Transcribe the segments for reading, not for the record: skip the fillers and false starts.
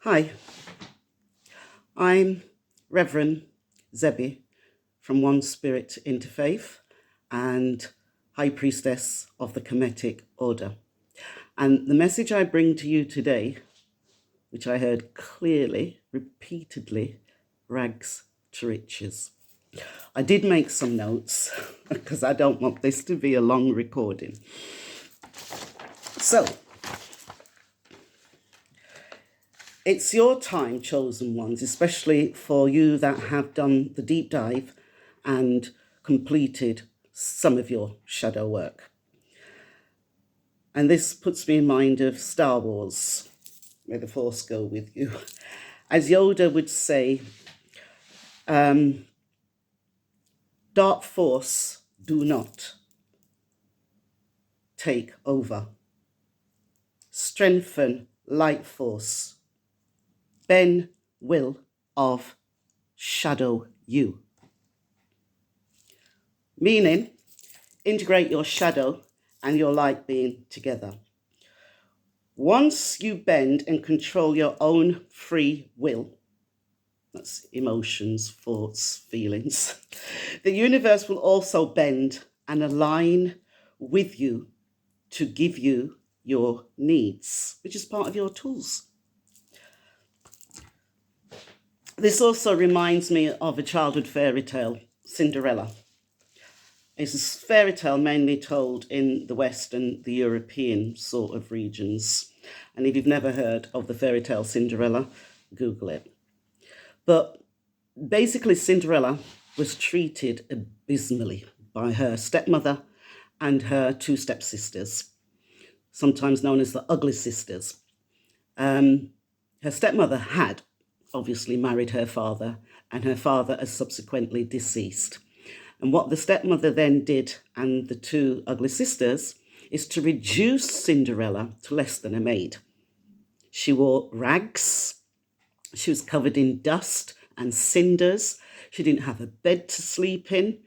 Hi, I'm Reverend Zebi from One Spirit Interfaith and High Priestess of the Kemetic Order. And the message I bring to you today, which I heard clearly, repeatedly, rags to riches. I did make some notes because I don't want this to be a long recording. So, it's your time, chosen ones, especially for you that have done the deep dive and completed some of your shadow work. And this puts me in mind of Star Wars. May the Force go with you. As Yoda would say, dark force, do not take over. Strengthen light force. Ben will of shadow you. Meaning, integrate your shadow and your light being together. Once you bend and control your own free will, that's emotions, thoughts, feelings, the universe will also bend and align with you to give you your needs, which is part of your tools. This also reminds me of a childhood fairy tale, Cinderella. It's a fairy tale mainly told in the West and the European sort of regions. And if you've never heard of the fairy tale Cinderella, Google it. But basically, Cinderella was treated abysmally by her stepmother and her two stepsisters, sometimes known as the ugly sisters. Her stepmother had obviously married her father, and her father is subsequently deceased. And what the stepmother then did, and the two ugly sisters, is to reduce Cinderella to less than a maid. She wore rags. She was covered in dust and cinders. She didn't have a bed to sleep in.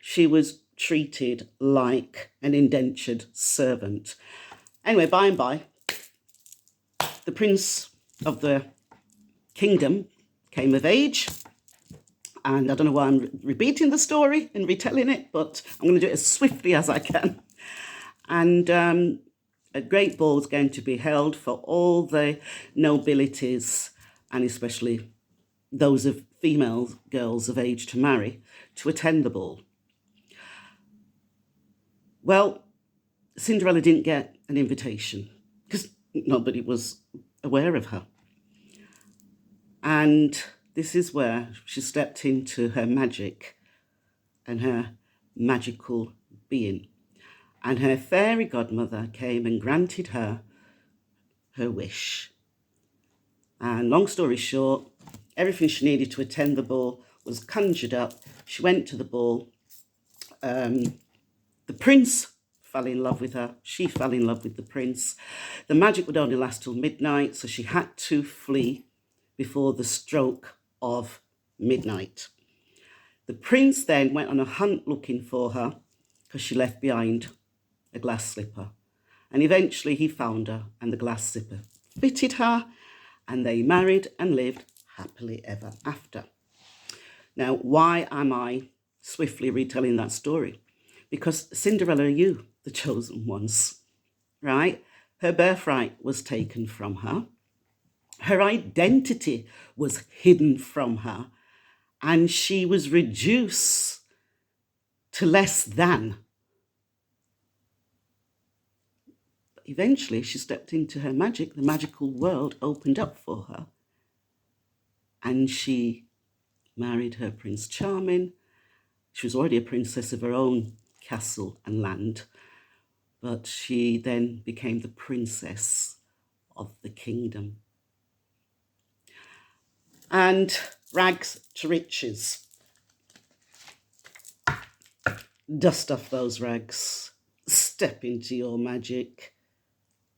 She was treated like an indentured servant. Anyway, by and by, the prince of the kingdom came of age. And I don't know why I'm repeating the story and retelling it, but I'm going to do it as swiftly as I can. And a great ball is going to be held for all the nobilities, and especially those of female girls of age to marry, to attend the ball. Well, Cinderella didn't get an invitation because nobody was aware of her. And this is where she stepped into her magic and her magical being. And her fairy godmother came and granted her her wish. And long story short, everything she needed to attend the ball was conjured up. She went to the ball. The prince fell in love with her. She fell in love with the prince. The magic would only last till midnight, so she had to flee before the stroke of midnight. The prince then went on a hunt looking for her because she left behind a glass slipper. And eventually he found her, and the glass slipper fitted her, and they married and lived happily ever after. Now, why am I swiftly retelling that story? Because Cinderella, you, the chosen ones, right? Her birthright was taken from her. Her identity was hidden from her, and she was reduced to less than. Eventually, she stepped into her magic. The magical world opened up for her. And she married her Prince Charming. She was already a princess of her own castle and land. But she then became the princess of the kingdom. And rags to riches. Dust off those rags. Step into your magic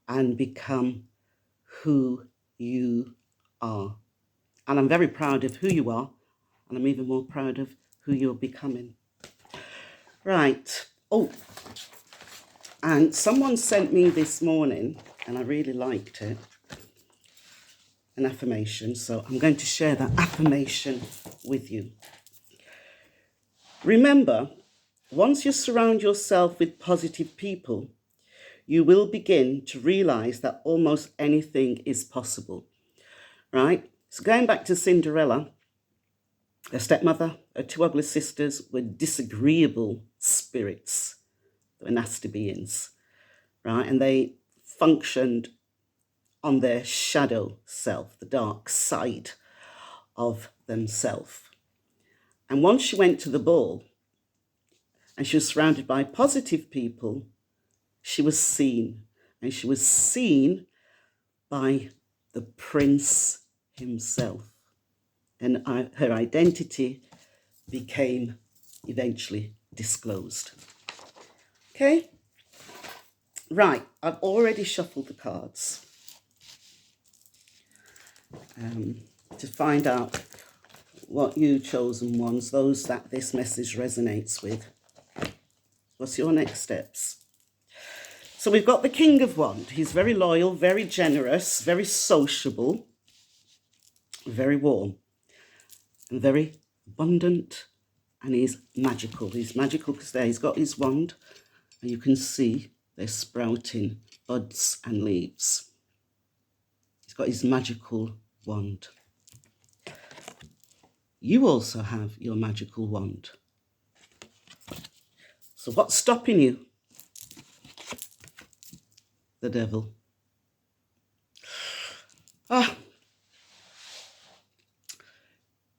and become who you are. And I'm very proud of who you are, and I'm even more proud of who you're becoming. Right. Oh, and someone sent me this morning, and I really liked it. an affirmation. So I'm going to share that affirmation with you. Remember, once you surround yourself with positive people, you will begin to realize that almost anything is possible, right? So going back to Cinderella, her stepmother, her two ugly sisters were disagreeable spirits. They were nasty beings, right? And they functioned on their shadow self, the dark side of themselves. And once she went to the ball and she was surrounded by positive people, she was seen. And she was seen by the prince himself. And her identity became eventually disclosed. Okay? Right, I've already shuffled the cards to find out what you chosen ones, those that this message resonates with. What's your next steps? So we've got the King of Wands. He's very loyal, very generous, very sociable, very warm, and very abundant, and he's magical. He's magical because there he's got his wand, and you can see they're sprouting buds and leaves. He's got his magical wand. You also have your magical wand. So what's stopping you? The devil.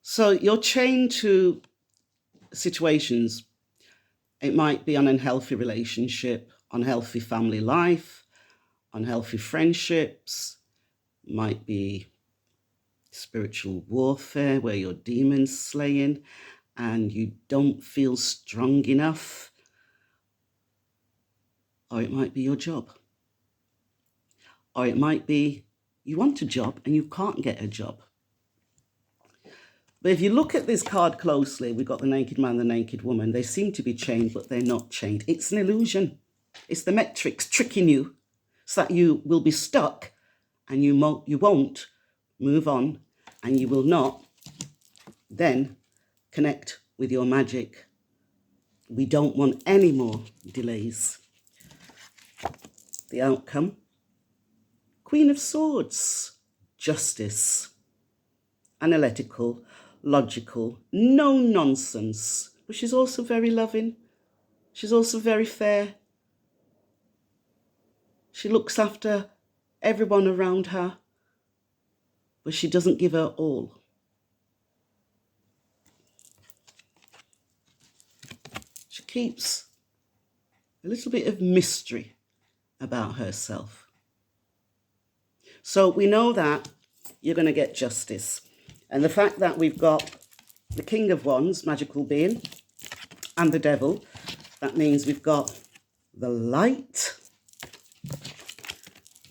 So you're chained to situations. It might be an unhealthy relationship, unhealthy family life, unhealthy friendships, might be spiritual warfare where you're demon slaying and you don't feel strong enough. Or it might be your job. Or it might be you want a job and you can't get a job. But if you look at this card closely, we've got the naked man, the naked woman. They seem to be chained, but they're not chained. It's an illusion. It's the metrics tricking you so that you will be stuck and you won't move on, and you will not then connect with your magic. We don't want any more delays. The outcome, Queen of Swords, justice, analytical, logical, no nonsense, but she's also very loving. She's also very fair. She looks after everyone around her, but she doesn't give her all. She keeps a little bit of mystery about herself. So we know that you're going to get justice. And the fact that we've got the King of Wands, magical being, and the devil, that means we've got the light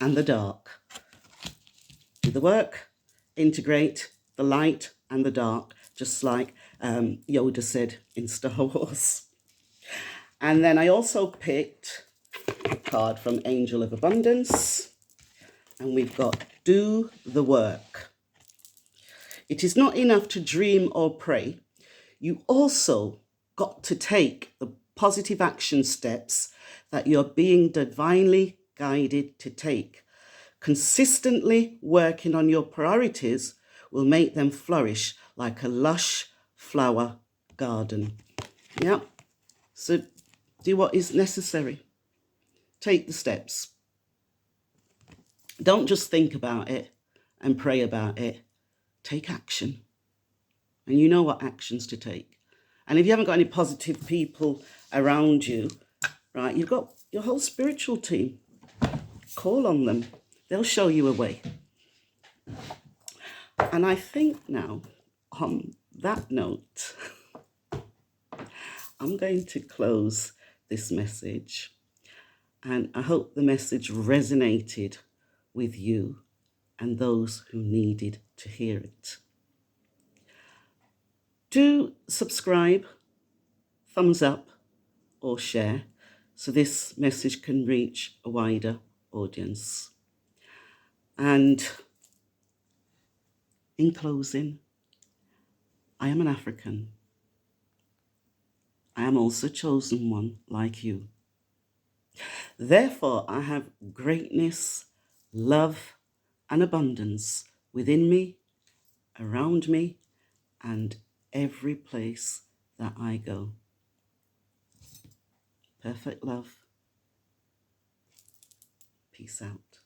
and the dark. Do the work, integrate the light and the dark, just like Yoda said in Star Wars. And then I also picked a card from Angel of Abundance, and we've got do the work. It is not enough to dream or pray. You also got to take the positive action steps that you're being divinely guided to take. Consistently working on your priorities will make them flourish like a lush flower garden. Yeah. So do what is necessary. Take the steps. Don't just think about it and pray about it. Take action. And you know what actions to take. And if you haven't got any positive people around you, right, you've got your whole spiritual team. Call on them. They'll show you a way. And I think now, on that note, I'm going to close this message. And I hope the message resonated with you and those who needed to hear it. Do subscribe, thumbs up, or share so this message can reach a wider audience. And In closing, I am an African. I am also chosen one like you. Therefore, I have greatness, love, and abundance within me, around me, and every place that I go. Perfect love. Peace out.